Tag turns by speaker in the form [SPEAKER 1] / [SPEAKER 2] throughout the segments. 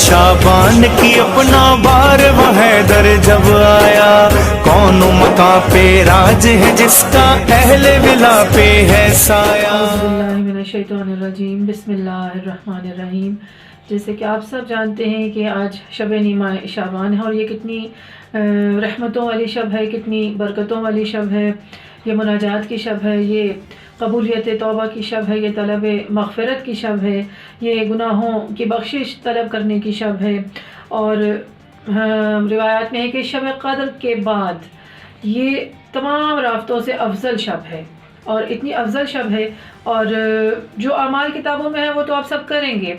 [SPEAKER 1] شابان کی اپنا بار وہ حیدر جب آیا، کون مقام پہ راج ہے جس کا اہل ولا پہ ہے سایہ۔
[SPEAKER 2] اعوذ باللہ من الشیطان الرجیم، بسم اللہ الرحمن الرحیم۔ جیسے کہ آپ سب جانتے ہیں کہ آج شب نیمہ شعبان ہے، اور یہ کتنی رحمتوں والی شب ہے، کتنی برکتوں والی شب ہے۔ یہ مناجات کی شب ہے، یہ قبولیت توبہ کی شب ہے، یہ طلب مغفرت کی شب ہے، یہ گناہوں کی بخشش طلب کرنے کی شب ہے۔ اور روایات میں ہے کہ شب قدر کے بعد یہ تمام رافتوں سے افضل شب ہے، اور اتنی افضل شب ہے، اور جو اعمال کتابوں میں ہے وہ تو آپ سب کریں گے،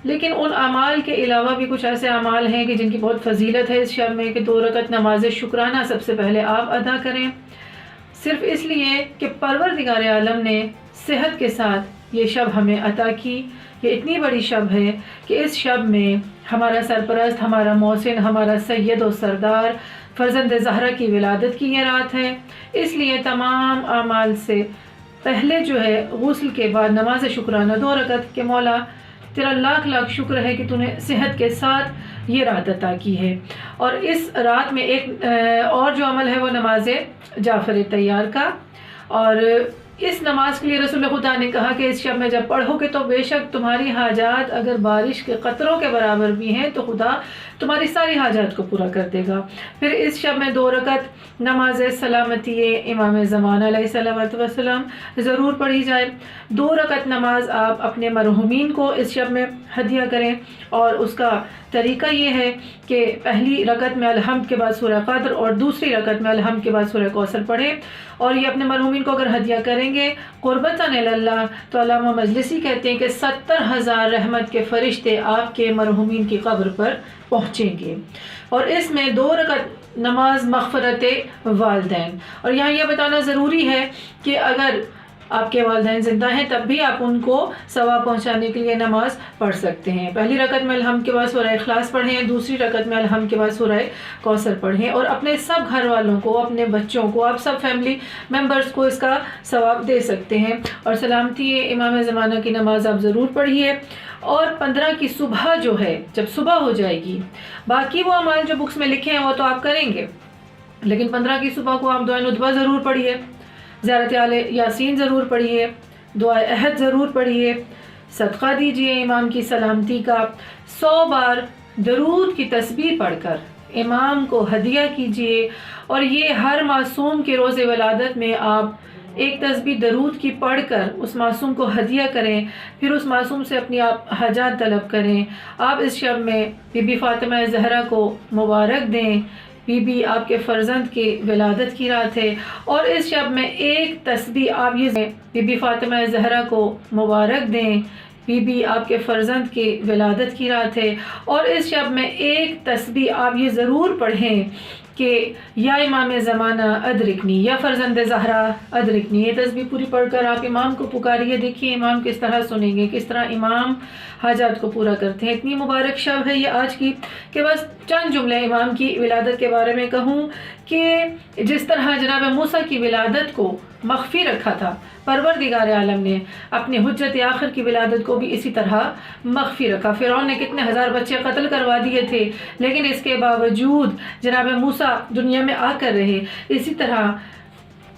[SPEAKER 2] لیکن ان اعمال کے علاوہ بھی کچھ ایسے اعمال ہیں کہ جن کی بہت فضیلت ہے اس شب میں، کہ 2 رکعت نماز شکرانہ سب سے پہلے آپ ادا کریں، صرف اس لیے کہ پروردگار عالم نے صحت کے ساتھ یہ شب ہمیں عطا کی۔ یہ اتنی بڑی شب ہے کہ اس شب میں ہمارا سرپرست، ہمارا محسن، ہمارا سید و سردار فرزند زہرا کی ولادت کی یہ رات ہے۔ اس لیے تمام اعمال سے پہلے جو ہے غسل کے بعد نماز شکرانہ 2 رکعت کہ مولا تیرا لاکھ لاکھ شکر ہے کہ تو نے صحت کے ساتھ یہ رات عطا کی ہے۔ اور اس رات میں ایک اور جو عمل ہے وہ نماز جعفر طیار کا، اور اس نماز کے لیے رسول خدا نے کہا کہ اس شب میں جب پڑھو گے تو بے شک تمہاری حاجات اگر بارش کے قطروں کے برابر بھی ہیں تو خدا تمہاری ساری حاجات کو پورا کر دے گا۔ پھر اس شب میں 2 رکعت نماز سلامتی امام زمان علیہ السلام والسلام ضرور پڑھی جائے۔ 2 رکعت نماز آپ اپنے مرحومین کو اس شب میں ہدیہ کریں، اور اس کا طریقہ یہ ہے کہ پہلی رکعت میں الحمد کے بعد سورہ قدر، اور دوسری رکعت میں الحمد کے بعد سورہ کوثر پڑھیں، اور یہ اپنے مرحومین کو اگر ہدیہ کریں گے قربتاً اللہ، تو علامہ مجلسی کہتے ہیں کہ 70,000 رحمت کے فرشتے آپ کے مرحومین کی قبر پر پہنچیں گے۔ اور اس میں 2 رکعت نماز مغفرت والدین، اور یہاں یہ بتانا ضروری ہے کہ اگر آپ کے والدین زندہ ہیں تب بھی آپ ان کو ثواب پہنچانے کے لیے نماز پڑھ سکتے ہیں۔ پہلی رکعت میں الحمد کے بعد سورہ اخلاص پڑھیں، دوسری رکعت میں الحمد کے بعد سورہ کوثر پڑھیں، اور اپنے سب گھر والوں کو، اپنے بچوں کو، آپ سب فیملی ممبرز کو اس کا ثواب دے سکتے ہیں۔ اور سلامتی امام زمانہ کی نماز آپ ضرور پڑھیے۔ اور 15 کی صبح جو ہے، جب صبح ہو جائے گی، باقی وہ اعمال جو بکس میں لکھے ہیں وہ تو آپ کریں گے، لیکن 15 کی صبح کو آپ دعائے ندبہ ضرور پڑھیے، زیارت آل یاسین ضرور پڑھیے، دعائے عہد ضرور پڑھیے، صدقہ دیجیے امام کی سلامتی کا، 100 بار درود کی تسبیح پڑھ کر امام کو ہدیہ کیجیے۔ اور یہ ہر معصوم کے روز ولادت میں آپ ایک تسبیح درود کی پڑھ کر اس معصوم کو ہدیہ کریں، پھر اس معصوم سے اپنی آپ حاجات طلب کریں۔ آپ اس شب میں بی بی فاطمہ زہرا کو مبارک دیں، بی بی آپ کے فرزند کی ولادت کی رات ہے، اور اس شب میں ایک تسبیح آپ یہ بی بی فاطمہ زہرا کو مبارک دیں، بی بی آپ کے فرزند کی ولادت کی رات ہے، اور اس شب میں ایک تسبیح آپ یہ ضرور پڑھیں کہ یا امام زمانہ ادرکنی، یا فرزند زہرا ادرکنی۔ یہ تسبیح پوری پڑھ کر آپ امام کو پکاریے، دیکھیے امام کس طرح سنیں گے، کس طرح امام حاجات کو پورا کرتے ہیں۔ اتنی مبارک شب ہے یہ آج کی کہ بس چند جملے امام کی ولادت کے بارے میں کہوں کہ جس طرح جناب موسیٰ کی ولادت کو مخفی رکھا تھا، پروردگار عالم نے اپنے حجت آخر کی ولادت کو بھی اسی طرح مخفی رکھا۔ فرعون نے کتنے ہزار بچے قتل کروا دیے تھے، لیکن اس کے باوجود جناب موسیٰ دنیا میں آ کر رہے۔ اسی طرح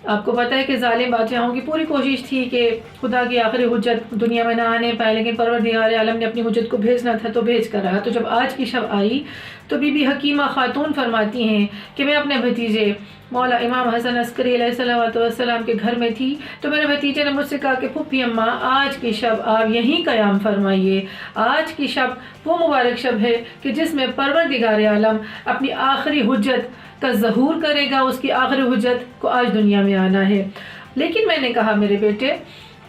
[SPEAKER 2] آپ کو پتہ ہے کہ ظالم بادشاہوں کی پوری کوشش تھی کہ خدا کی آخری حجت دنیا میں نہ آنے پائے، لیکن پروردگار عالم نے اپنی حجت کو بھیجنا تھا تو بھیج کر رہا۔ تو جب آج کی شب آئی تو بی بی حکیمہ خاتون فرماتی ہیں کہ میں اپنے بھتیجے مولا امام حسن عسکری علیہ السلام کے گھر میں تھی، تو میرے بھتیجے نے مجھ سے کہا کہ پھوپھی اماں آج کی شب آپ یہیں قیام فرمائیے۔ آج کی شب وہ مبارک شب ہے کہ جس میں پروردگار عالم اپنی آخری حجت کا ظہور کرے گا، اس کی آخری حجت کو آج دنیا میں آنا ہے۔ لیکن میں نے کہا میرے بیٹے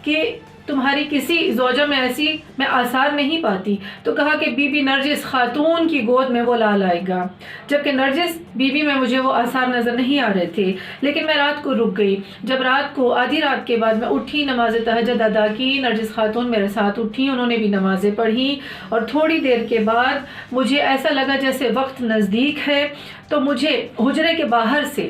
[SPEAKER 2] کہ تمہاری کسی زوجہ میں ایسی میں آثار نہیں پاتی، تو کہا کہ بی بی نرجس خاتون کی گود میں وہ لال آئے گا، جبکہ نرجس بی بی میں مجھے وہ آثار نظر نہیں آ رہے تھے۔ لیکن میں رات کو رک گئی، جب رات کو آدھی رات کے بعد میں اٹھی، نماز تہجد ادا کی، نرجس خاتون میرے ساتھ اٹھی، انہوں نے بھی نمازیں پڑھی، اور تھوڑی دیر کے بعد مجھے ایسا لگا جیسے وقت نزدیک ہے، تو مجھے حجرے کے باہر سے